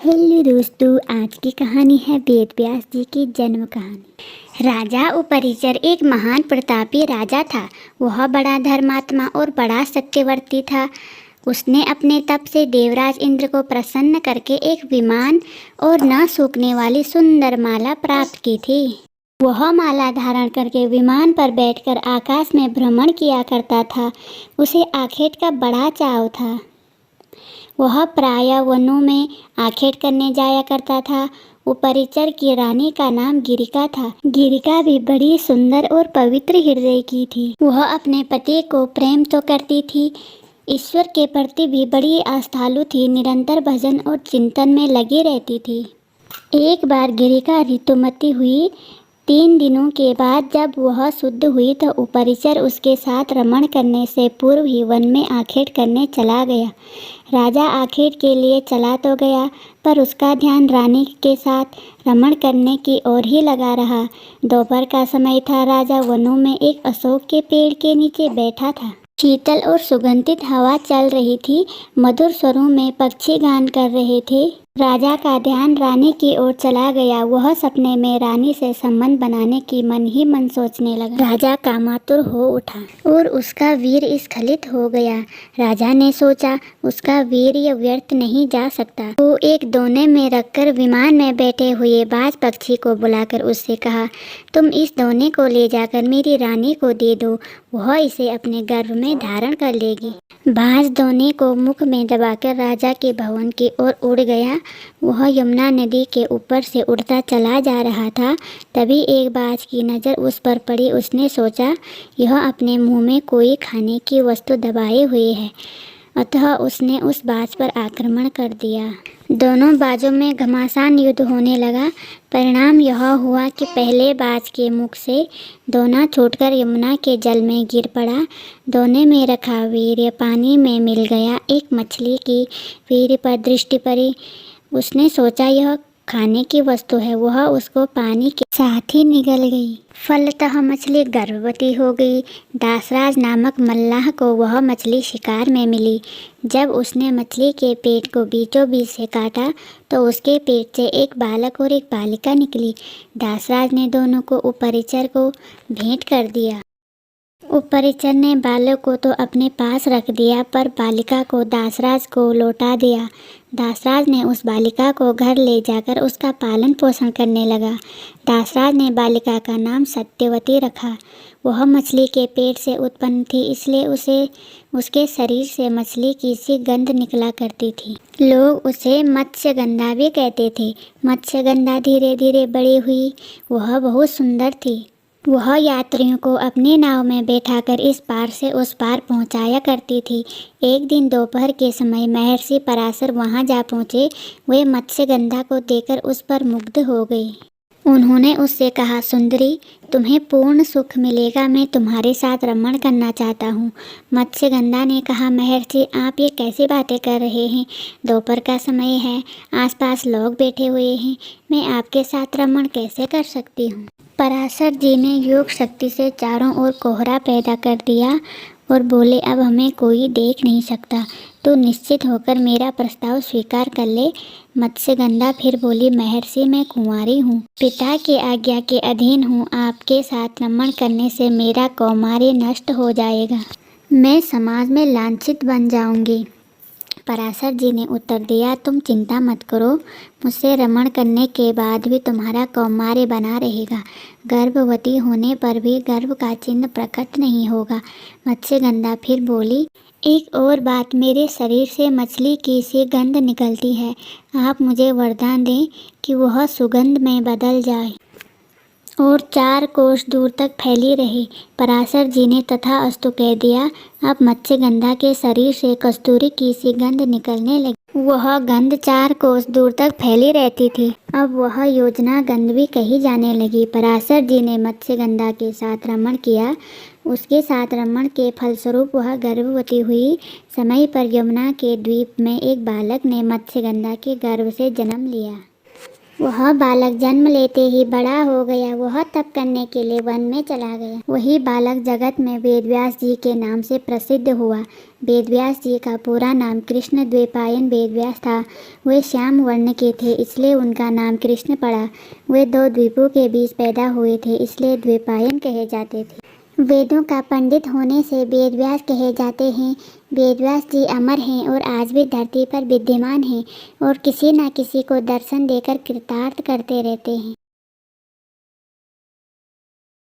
Hello दोस्तों, आज की कहानी है वेद व्यास जी की जन्म कहानी। राजा उपरिचर एक महान प्रतापी राजा था। वह बड़ा धर्मात्मा और बड़ा सत्यवर्ती था। उसने अपने तप से देवराज इंद्र को प्रसन्न करके एक विमान और न सूखने वाली सुंदर माला प्राप्त की थी। वह माला धारण करके विमान पर बैठकर आकाश में भ्रमण किया करता था। उसे आखेट का बड़ा चाव था। वह प्रायः वनों में आखेट करने जाया करता था। उपरिचर की रानी का नाम गिरिका था। गिरिका भी बड़ी सुंदर और पवित्र हृदय की थी। वह अपने पति को प्रेम तो करती थी, ईश्वर के प्रति भी बड़ी आस्थालु थी। निरंतर भजन और चिंतन में लगी रहती थी। एक बार गिरिका ऋतुमती हुई। 3 दिनों के बाद जब वह शुद्ध हुई तो उपरिचर उसके साथ रमण करने से पूर्व ही वन में आखेट करने चला गया। राजा आखेट के लिए चला तो गया, पर उसका ध्यान रानी के साथ रमण करने की ओर ही लगा रहा। दोपहर का समय था। राजा वनों में एक अशोक के पेड़ के नीचे बैठा था। शीतल और सुगंधित हवा चल रही थी। मधुर स्वरों में पक्षी गान कर रहे थे। राजा का ध्यान रानी की ओर चला गया। वह सपने में रानी से संबंध बनाने की मन ही मन सोचने लगा। राजा कामातुर हो उठा और उसका वीर स्खलित हो गया। राजा ने सोचा, उसका वीर्य व्यर्थ नहीं जा सकता। वो एक दोने में रखकर विमान में बैठे हुए बाज पक्षी को बुलाकर उससे कहा, तुम इस दोने को ले जाकर मेरी रानी को दे दो, वह इसे अपने गर्भ में धारण कर लेगी। बाज दोने को मुख में दबाकर राजा के भवन की ओर उड़ गया। वह यमुना नदी के ऊपर से उड़ता चला जा रहा था। तभी एक बाज की नज़र उस पर पड़ी। उसने सोचा, यह अपने मुंह में कोई खाने की वस्तु दबाए हुए है। अतः उसने उस बाज पर आक्रमण कर दिया। दोनों बाजों में घमासान युद्ध होने लगा। परिणाम यह हुआ कि पहले बाज के मुख से दोना छूटकर यमुना के जल में गिर पड़ा। दोने में रखा वीर्य पानी में मिल गया। एक मछली की वीर्य पर दृष्टि पड़ी। उसने सोचा, यह खाने की वस्तु है। वह उसको पानी के साथ ही निगल गई। फलतः मछली गर्भवती हो गई। दासराज नामक मल्लाह को वह मछली शिकार में मिली। जब उसने मछली के पेट को बीचों बीच से काटा तो उसके पेट से एक बालक और एक बालिका निकली। दासराज ने दोनों को उपरिचर को भेंट कर दिया। उपरिचर ने बालक को तो अपने पास रख दिया, पर बालिका को दासराज को लौटा दिया। दासराज ने उस बालिका को घर ले जाकर उसका पालन पोषण करने लगा। दासराज ने बालिका का नाम सत्यवती रखा। वह मछली के पेट से उत्पन्न थी, इसलिए उसके शरीर से मछली की सी गंध निकला करती थी। लोग उसे मत्स्यगंधा भी कहते थे। मत्स्यगंधा धीरे धीरे बड़ी हुई। वह बहुत सुंदर थी। वह यात्रियों को अपनी नाव में बैठाकर इस पार से उस पार पहुंचाया करती थी। एक दिन दोपहर के समय महर्षि पराशर वहां जा पहुंचे। वे मत्स्यगंधा को देखकर उस पर मुग्ध हो गए। उन्होंने उससे कहा, सुंदरी, तुम्हें पूर्ण सुख मिलेगा। मैं तुम्हारे साथ रमण करना चाहता हूँ। मत्स्यगंधा ने कहा, महर्षि, आप ये कैसी बातें कर रहे हैं? दोपहर का समय है, आसपास लोग बैठे हुए हैं। मैं आपके साथ रमण कैसे कर सकती हूँ? पराशर जी ने योग शक्ति से चारों ओर कोहरा पैदा कर दिया और बोले, अब हमें कोई देख नहीं सकता। तो निश्चित होकर मेरा प्रस्ताव स्वीकार कर ले। मत्स्यगंधा फिर बोली, महर्षि, मैं कुंवारी हूँ, पिता की आज्ञा के अधीन हूँ। आपके साथ रमण करने से मेरा कौमार्य नष्ट हो जाएगा। मैं समाज में लांछित बन जाऊंगी। पराशर जी ने उत्तर दिया, तुम चिंता मत करो। मुझसे रमण करने के बाद भी तुम्हारा कौमार्य बना रहेगा। गर्भवती होने पर भी गर्भ का चिन्ह प्रकट नहीं होगा। मत्स्यगंधा फिर बोली, एक और बात, मेरे शरीर से मछली की सी गंध निकलती है। आप मुझे वरदान दें कि वह सुगंध में बदल जाए और 4 कोस दूर तक फैली रही। पराशर जी ने तथास्तु कह दिया। अब मत्स्यगंधा के शरीर से कस्तूरी की सी गंध निकलने लगी। वह गंध 4 कोस दूर तक फैली रहती थी। अब वह योजना गंध भी कही जाने लगी। पराशर जी ने मत्स्यगंधा के साथ रमण किया। उसके साथ रमण के फलस्वरूप वह गर्भवती हुई। समय पर यमुना के द्वीप में एक बालक ने मत्स्यगंधा के गर्भ से जन्म लिया। वह बालक जन्म लेते ही बड़ा हो गया। वह तप करने के लिए वन में चला गया। वही बालक जगत में वेदव्यास जी के नाम से प्रसिद्ध हुआ। वेदव्यास जी का पूरा नाम कृष्ण द्वैपायन वेदव्यास था। वे श्याम वर्ण के थे, इसलिए उनका नाम कृष्ण पड़ा। वे दो द्वीपों के बीच पैदा हुए थे, इसलिए द्वैपायन कहे जाते थे। वेदों का पंडित होने से वेदव्यास कहे जाते हैं। वेदव्यास जी अमर हैं और आज भी धरती पर विद्यमान हैं और किसी न किसी को दर्शन देकर कृतार्थ करते रहते हैं।